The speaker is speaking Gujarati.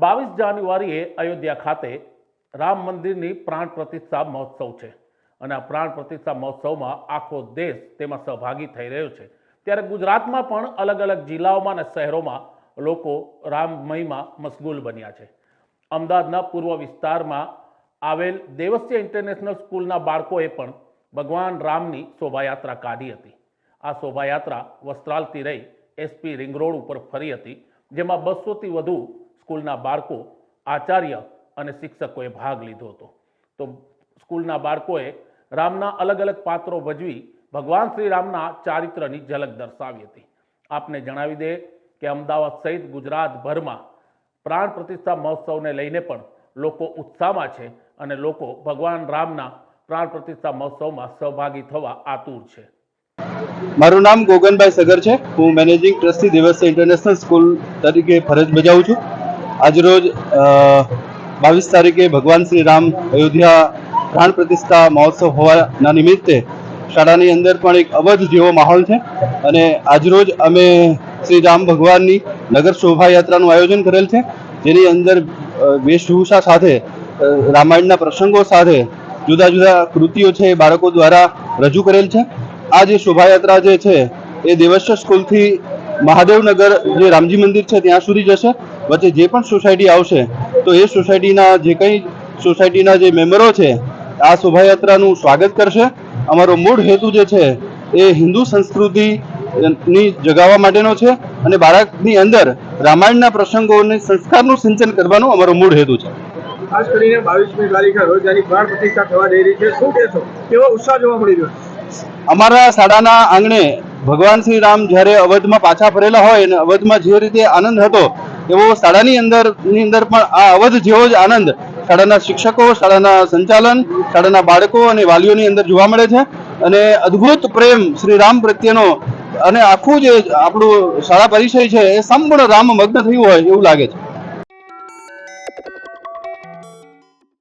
22 જાન્યુઆરીએ અયોધ્યા ખાતે રામ મંદિરની પ્રાણ પ્રતિષ્ઠા મહોત્સવ છે અને આ પ્રાણ પ્રતિષ્ઠા મહોત્સવમાં આખો દેશ તેમાં સહભાગી થઈ રહ્યો છે। ત્યારે ગુજરાતમાં પણ અલગ અલગ જિલ્લાઓમાં અને શહેરોમાં લોકો રામમયમાં મશગુલ બન્યા છે। અમદાવાદના પૂર્વ વિસ્તારમાં આવેલ દેવસ્ય ઇન્ટરનેશનલ સ્કૂલના બાળકોએ પણ ભગવાન રામની શોભાયાત્રા કાઢી હતી। આ શોભાયાત્રા વસ્ત્રાલથી રહી એસપી રિંગ રોડ ઉપર ફરી હતી, જેમાં 200થી વધુ સ્કૂલના બાળકો, આચાર્ય અને શિક્ષકોએ ભાગ લીધો હતો। તો સ્કૂલના બાળકોએ રામના અલગ અલગ પાત્રો ભજવી ભગવાન શ્રી રામના ચારિત્રની ઝલક દર્શાવી હતી। આપને જણાવી દે કે અમદાવાદ સહિત ગુજરાતભરમાં પ્રાણ પ્રતિષ્ઠા મહોત્સવને લઈને પણ લોકો ઉત્સાહમાં છે અને લોકો ભગવાન રામના પ્રાણ પ્રતિષ્ઠા મહોત્સવમાં સહભાગી થવા આતુર છે। મારું નામ ગોગનભાઈ સગર છે। હું managing trustee Devasya international school તરીકે ફરજ બજાવું છું। આજરોજ 22 તારીખે ભગવાન શ્રી રામ અયોધ્યા પ્રાણ પ્રતિષ્ઠા મહોત્સવ હોવાના નિમિત્તે શાળાની અંદર પણ એક અવધ જેવો માહોલ છે અને આજરોજ અમે શ્રી રામ ભગવાનની નગર શોભાયાત્રાનું આયોજન કરેલ છે, જેની અંદર વેશભૂષા સાથે રામાયણના પ્રસંગો સાથે જુદા જુદા કૃતિઓ છે એ બાળકો દ્વારા રજૂ કરેલ છે। આ જે શોભાયાત્રા જે છે એ દેવસ્ય સ્કૂલથી મહાદેવનગર જે રામજી મંદિર છે ત્યાં સુધી જશે। વચ્ચે જે પણ સોસાયટી આવશે તો એ સોસાયટીના જે કંઈ સોસાયટીના જે મેમ્બરો છે આ શોભાયાત્રાનું સ્વાગત કરશે। અમારો મૂળ હેતુ જે છે એ હિન્દુ સંસ્કૃતિની જગાવવા માટેનો છે અને બાળકની અંદર રામાયણના પ્રસંગોને સંસ્કારનું સિંચન કરવાનો અમારો મૂળ હેતુ છે। ખાસ કરીને 22મી તારીખે રોજ આની પ્રાણ પ્રતિષ્ઠા થવા જઈ રહી છે, શું કહેશો? કેવો ઉત્સાહ જોવા મળી રહ્યો? અમારા શાળાના આંગણે ભગવાન શ્રી રામ જ્યારે અવધમાં પાછા ફરેલા હોય અને અવધમાં જે રીતે આનંદ હતો એવો શાળાની અંદર પણ આ અવધ જેવો જ આનંદ શાળાના શિક્ષકો, શાળાના સંચાલન, શાળાના બાળકો અને વાલીઓની અંદર જોવા મળે છે અને અદ્ભુત પ્રેમ શ્રી રામ પ્રત્યેનો અને આખું જે આપણું શાળા પરિસર છે એ સંપૂર્ણ રામ મગ્ન થયું હોય એવું લાગે છે।